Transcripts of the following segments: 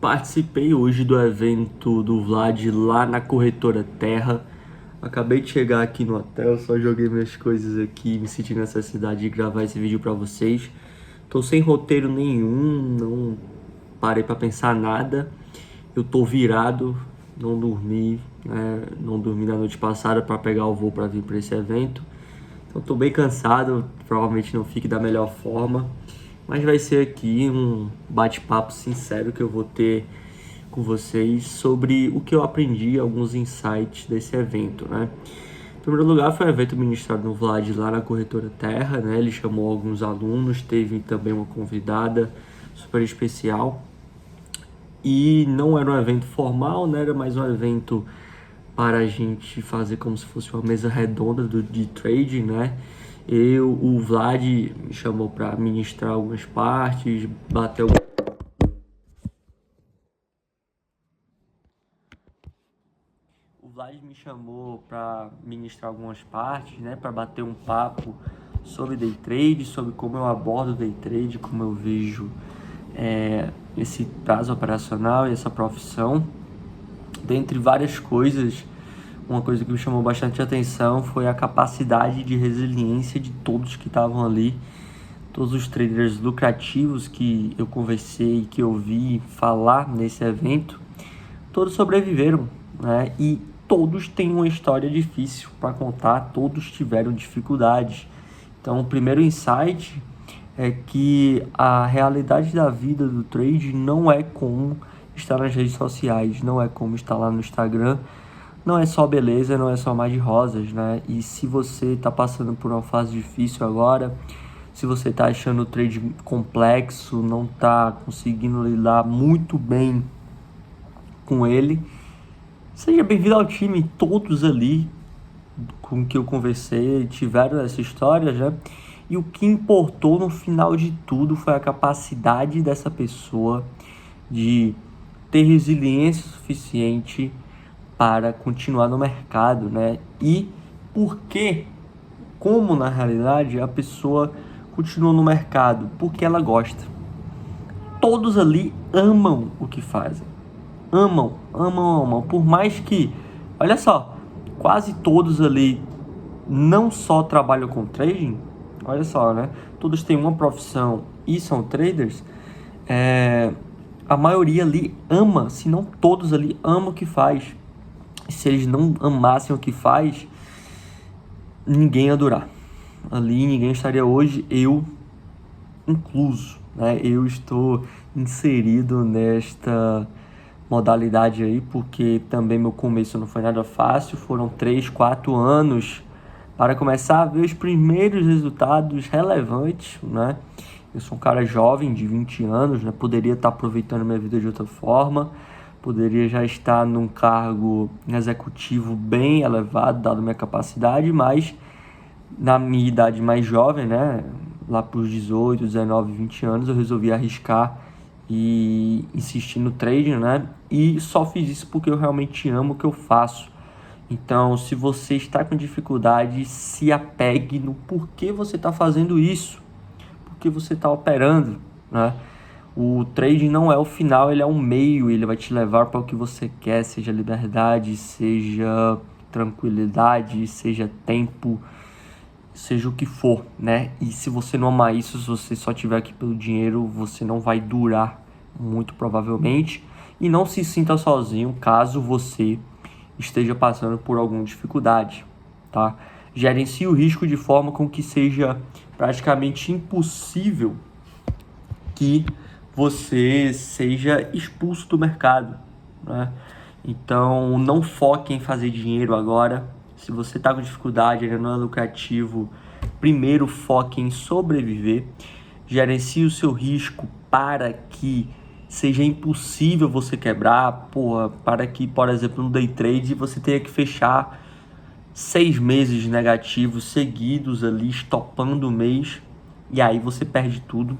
Participei hoje do evento do Vlad lá na Corretora Terra. Acabei de chegar aqui no hotel, só joguei minhas coisas aqui, me senti necessidade de gravar esse vídeo pra vocês. Tô sem roteiro nenhum, não parei pra pensar nada. Eu tô virado, não dormi, não dormi na noite passada pra pegar o voo pra vir pra esse evento. Então tô bem cansado, provavelmente não fique da melhor forma. Mas vai ser aqui um bate-papo sincero que eu vou ter com vocês sobre o que eu aprendi, alguns insights desse evento, né? Em primeiro lugar, foi um evento ministrado no Vlad lá na Corretora Terra, né? Ele chamou alguns alunos, teve também uma convidada super especial. E não era um evento formal, né? Era mais um evento para a gente fazer como se fosse uma mesa redonda de trading, né? O Vlad me chamou para ministrar algumas partes, O Vlad me chamou para ministrar algumas partes, né? Para bater um papo sobre day trade, sobre como eu abordo day trade, como eu vejo esse prazo operacional e essa profissão. Dentre várias coisas, uma coisa que me chamou bastante atenção foi a capacidade de resiliência de todos que estavam ali. Todos os traders lucrativos que eu conversei, que eu vi falar nesse evento, todos sobreviveram, né? E todos têm uma história difícil para contar, todos tiveram dificuldades. Então, o primeiro insight é que a realidade da vida do trade não é como estar nas redes sociais, não é como estar lá no Instagram, não é só beleza, não é só mar de rosas, né? E se você está passando por uma fase difícil agora, se você está achando o trade complexo, não está conseguindo lidar muito bem com ele, seja bem-vindo ao time. Todos ali com que eu conversei tiveram essa história, né? E o que importou no final de tudo foi a capacidade dessa pessoa de ter resiliência suficiente para continuar no mercado, né? E como na realidade a pessoa continua no mercado? Porque ela gosta. Todos ali amam o que fazem. Amam, amam, amam. Por mais que, olha só, quase todos ali não só trabalham com trading, olha só, né? Todos têm uma profissão e são traders. A maioria ali ama, se não todos ali amam o que faz. Se eles não amassem o que faz, ninguém ia durar. Ali ninguém estaria hoje, eu incluso, né? Eu estou inserido nesta modalidade aí, porque também meu começo não foi nada fácil, foram 3, 4 anos para começar a ver os primeiros resultados relevantes, né? Eu sou um cara jovem, de 20 anos, né? Poderia estar aproveitando minha vida de outra forma, poderia já estar num cargo executivo bem elevado, dado minha capacidade, mas na minha idade mais jovem, né? Lá para os 18, 19, 20 anos, eu resolvi arriscar e insistir no trading, né? E só fiz isso porque eu realmente amo o que eu faço. Então, se você está com dificuldade, se apegue no porquê você está fazendo isso, porque você está operando, né? O trading não é o final, ele é um meio, ele vai te levar para o que você quer, seja liberdade, seja tranquilidade, seja tempo, seja o que for, né? E se você não amar isso, se você só estiver aqui pelo dinheiro, você não vai durar, muito provavelmente. E não se sinta sozinho caso você esteja passando por alguma dificuldade, tá? Gerencie o risco de forma com que seja praticamente impossível que você seja expulso do mercado, né? Então, não foque em fazer dinheiro agora. Se você está com dificuldade, ainda não é lucrativo, primeiro foque em sobreviver. Gerencie o seu risco para que seja impossível você quebrar, para que, por exemplo, no day trade você tenha que fechar 6 meses negativos seguidos ali, estopando o mês, e aí você perde tudo.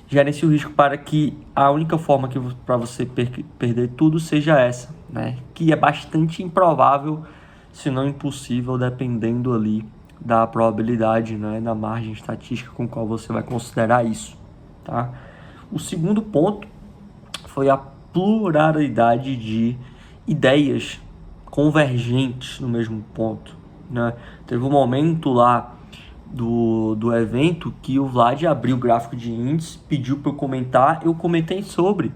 Gerencie o risco para que a única forma para você perder tudo seja essa, né? Que é bastante improvável, se não impossível, dependendo ali da probabilidade, né? Da margem estatística com qual você vai considerar isso, tá? O segundo ponto foi a pluralidade de ideias convergentes no mesmo ponto, né? Teve um momento lá do evento que o Vlad abriu o gráfico de índice, pediu para eu comentar, eu comentei sobre.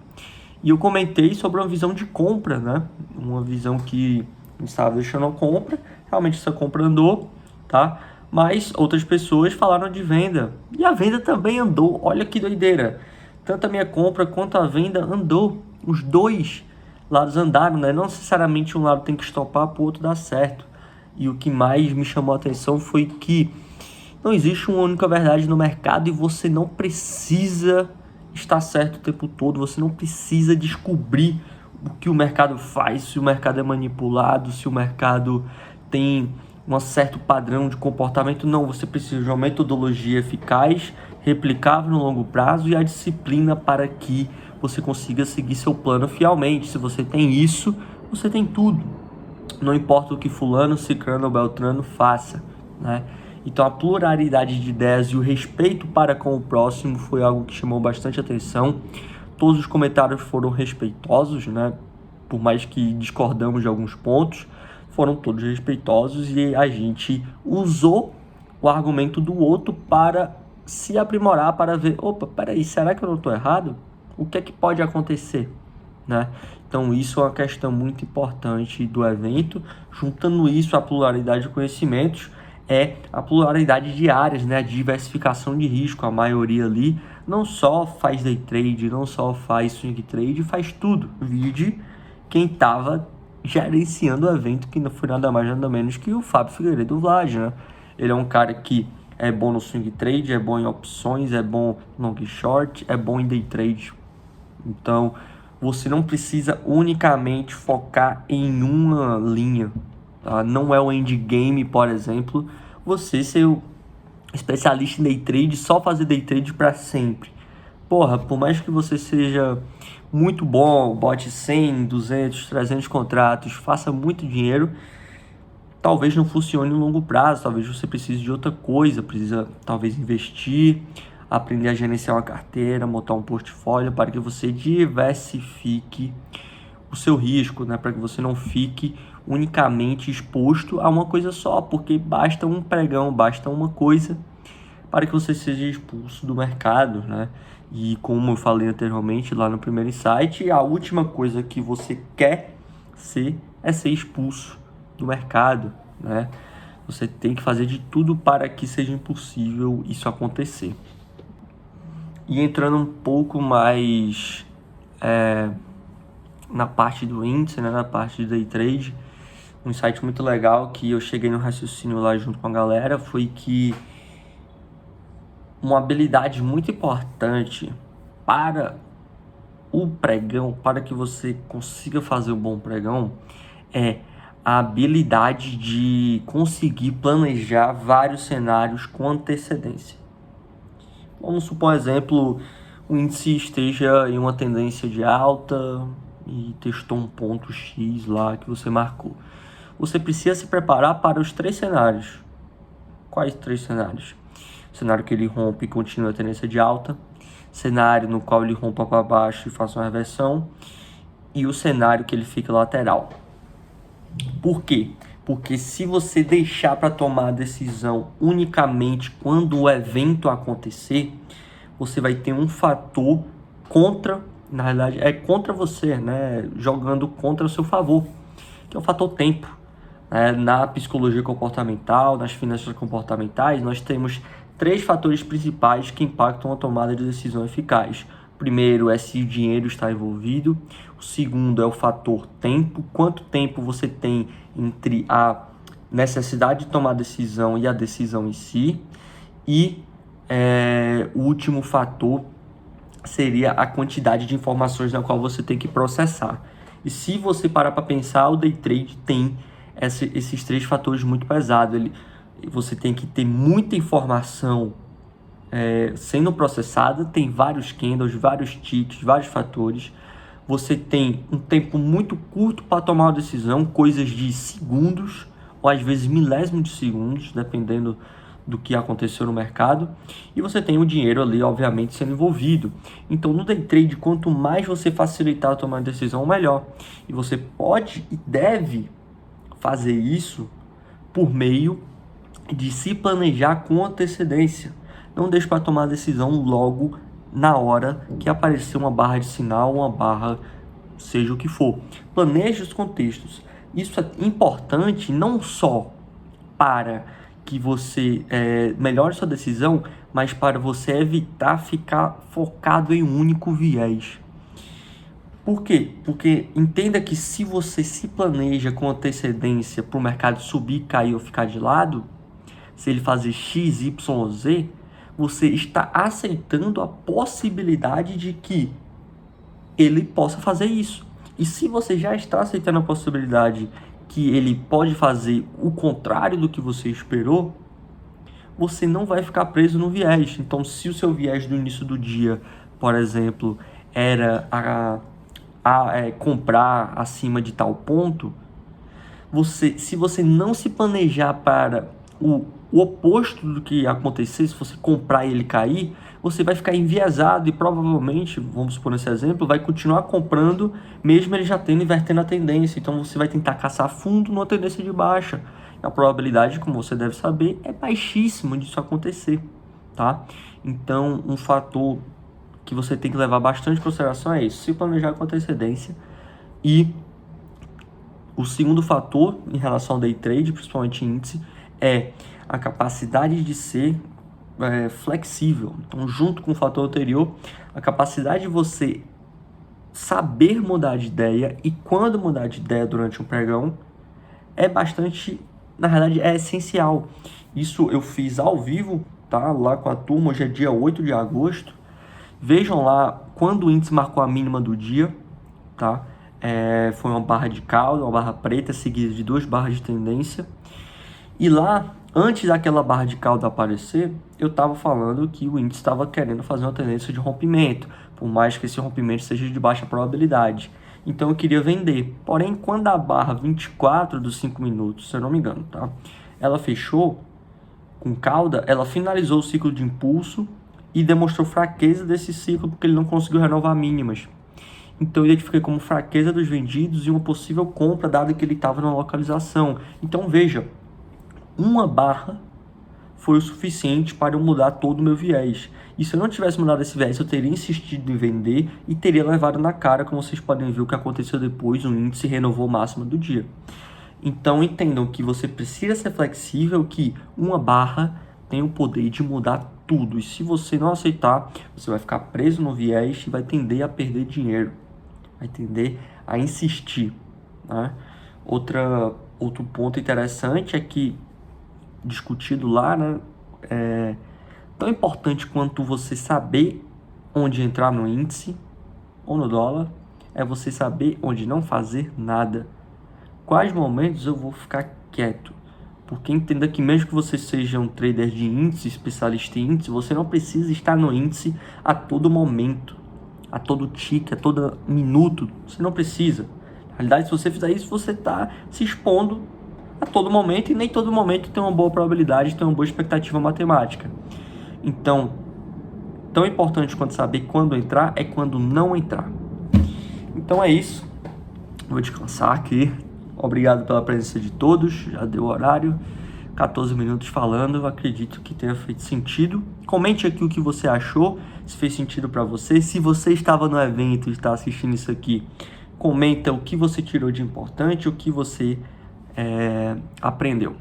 E eu comentei sobre uma visão de compra, né? Uma visão que estava deixando a compra, realmente essa compra andou, tá? Mas outras pessoas falaram de venda, e a venda também andou, olha que doideira. Tanto a minha compra quanto a venda andou, os dois lados andaram, né? Não necessariamente um lado tem que estopar para o outro dar certo. E o que mais me chamou a atenção foi que não existe uma única verdade no mercado e você não precisa estar certo o tempo todo, você não precisa descobrir o que o mercado faz, se o mercado é manipulado, se o mercado tem um certo padrão de comportamento. Não, você precisa de uma metodologia eficaz, replicável no longo prazo e a disciplina para que você consiga seguir seu plano fielmente. Se você tem isso, você tem tudo. Não importa o que fulano, ciclano ou beltrano faça, né? Então a pluralidade de ideias e o respeito para com o próximo foi algo que chamou bastante atenção. Todos os comentários foram respeitosos, né? Por mais que discordamos de alguns pontos, foram todos respeitosos e a gente usou o argumento do outro para se aprimorar, para ver, opa, peraí, será que eu não estou errado? O que é que pode acontecer, né? Então isso é uma questão muito importante do evento. Juntando isso à pluralidade de conhecimentos, é a pluralidade de áreas, né? A diversificação de risco. A maioria ali não só faz day trade, não só faz swing trade, faz tudo. Vide quem estava gerenciando o evento, que não foi nada mais nada menos que o Fábio Figueiredo Vlad, né? Ele é um cara que é bom no swing trade, é bom em opções, é bom no long short, é bom em day trade. Então você não precisa unicamente focar em uma linha, tá? Não é o endgame, por exemplo, você ser o especialista em day trade, só fazer day trade para sempre. Porra, por mais que você seja muito bom, bote 100, 200, 300 contratos, faça muito dinheiro, talvez não funcione no longo prazo, talvez você precise de outra coisa, precisa talvez investir, aprender a gerenciar uma carteira, montar um portfólio para que você diversifique o seu risco, né? Para que você não fique unicamente exposto a uma coisa só, porque basta um pregão, basta uma coisa para que você seja expulso do mercado, né? E como eu falei anteriormente lá no primeiro insight, a última coisa que você quer ser é ser expulso do mercado, né? Você tem que fazer de tudo para que seja impossível isso acontecer. E entrando um pouco mais na parte do índice, né, na parte de day trade, um insight muito legal que eu cheguei no raciocínio lá junto com a galera foi que uma habilidade muito importante para o pregão, para que você consiga fazer um bom pregão, é a habilidade de conseguir planejar vários cenários com antecedência. Vamos supor, exemplo, o índice esteja em uma tendência de alta e testou um ponto X lá que você marcou. Você precisa se preparar para os 3 cenários. Quais 3 cenários? O cenário que ele rompe e continua a tendência de alta, cenário no qual ele rompa para baixo e faça uma reversão, e o cenário que ele fica lateral. Por quê? Porque se você deixar para tomar a decisão unicamente quando o evento acontecer, você vai ter um fator contra, na realidade é contra você, né? Jogando contra o seu favor, que é o fator tempo. Na psicologia comportamental, nas finanças comportamentais, nós temos 3 fatores principais que impactam a tomada de decisão eficaz. O primeiro é se o dinheiro está envolvido. O segundo é o fator tempo. Quanto tempo você tem entre a necessidade de tomar decisão e a decisão em si. E o último fator seria a quantidade de informações na qual você tem que processar. E se você parar para pensar, o day trade tem esses 3 fatores muito pesados. Você tem que ter muita informação sendo processada, tem vários candles, vários ticks, vários fatores. Você tem um tempo muito curto para tomar uma decisão, coisas de segundos, ou às vezes milésimos de segundos, dependendo do que aconteceu no mercado, e você tem o dinheiro ali, obviamente, sendo envolvido. Então, no day trade, quanto mais você facilitar a tomar decisão, melhor. E você pode e deve fazer isso por meio de se planejar com antecedência. Não deixe para tomar a decisão logo na hora que aparecer uma barra de sinal, uma barra, seja o que for. Planeje os contextos. Isso é importante não só para que você melhore sua decisão, mas para você evitar ficar focado em um único viés. Por quê? Porque entenda que se você se planeja com antecedência para o mercado subir, cair ou ficar de lado, se ele fazer X, Y, Z, você está aceitando a possibilidade de que ele possa fazer isso. E se você já está aceitando a possibilidade que ele pode fazer o contrário do que você esperou, você não vai ficar preso no viés. Então, se o seu viés do início do dia, por exemplo, era comprar acima de tal ponto, se você não se planejar para o oposto do que acontecer, se você comprar e ele cair, você vai ficar enviesado e provavelmente, vamos supor nesse exemplo, vai continuar comprando mesmo ele já invertendo a tendência. Então você vai tentar caçar fundo numa tendência de baixa. A probabilidade, como você deve saber, é baixíssima disso acontecer, tá? Então um fator que você tem que levar bastante em consideração é isso, se planejar com antecedência. E o segundo fator em relação ao day trade, principalmente índice, é a capacidade de ser flexível. Então, junto com o fator anterior, a capacidade de você saber mudar de ideia e quando mudar de ideia durante um pregão é bastante, na verdade, é essencial. Isso eu fiz ao vivo, tá? Lá com a turma, hoje é dia 8 de agosto. Vejam lá quando o índice marcou a mínima do dia, tá? Foi uma barra de cauda, uma barra preta seguida de 2 barras de tendência. E lá, antes daquela barra de cauda aparecer, eu estava falando que o índice estava querendo fazer uma tendência de rompimento, por mais que esse rompimento seja de baixa probabilidade. Então eu queria vender. Porém, quando a barra 24 dos 5 minutos, se eu não me engano, tá? Ela fechou com cauda, ela finalizou o ciclo de impulso e demonstrou fraqueza desse ciclo porque ele não conseguiu renovar mínimas. Então eu identifiquei como fraqueza dos vendidos e uma possível compra, dado que ele estava na localização. Então veja, uma barra foi o suficiente para eu mudar todo o meu viés. E se eu não tivesse mudado esse viés, eu teria insistido em vender e teria levado na cara, como vocês podem ver o que aconteceu depois, o índice renovou o máximo do dia. Então entendam que você precisa ser flexível, que uma barra tem o poder de mudar tudo. E se você não aceitar, você vai ficar preso no viés e vai tender a perder dinheiro. Vai tender a insistir, né? Outro ponto interessante é que, discutido lá, né, tão importante quanto você saber onde entrar no índice ou no dólar, é você saber onde não fazer nada. Quais momentos eu vou ficar quieto? Porque entenda que mesmo que você seja um trader de índice, especialista em índice, você não precisa estar no índice a todo momento, a todo tique, a todo minuto. Você não precisa. Na realidade, se você fizer isso, você está se expondo a todo momento, e nem todo momento tem uma boa probabilidade, tem uma boa expectativa matemática. Então, tão importante quanto saber quando entrar é quando não entrar. Então é isso. Vou descansar aqui. Obrigado pela presença de todos. Já deu o horário. 14 minutos falando. Eu acredito que tenha feito sentido. Comente aqui o que você achou, se fez sentido para você. Se você estava no evento e está assistindo isso aqui, comenta o que você tirou de importante, o que você aprendeu.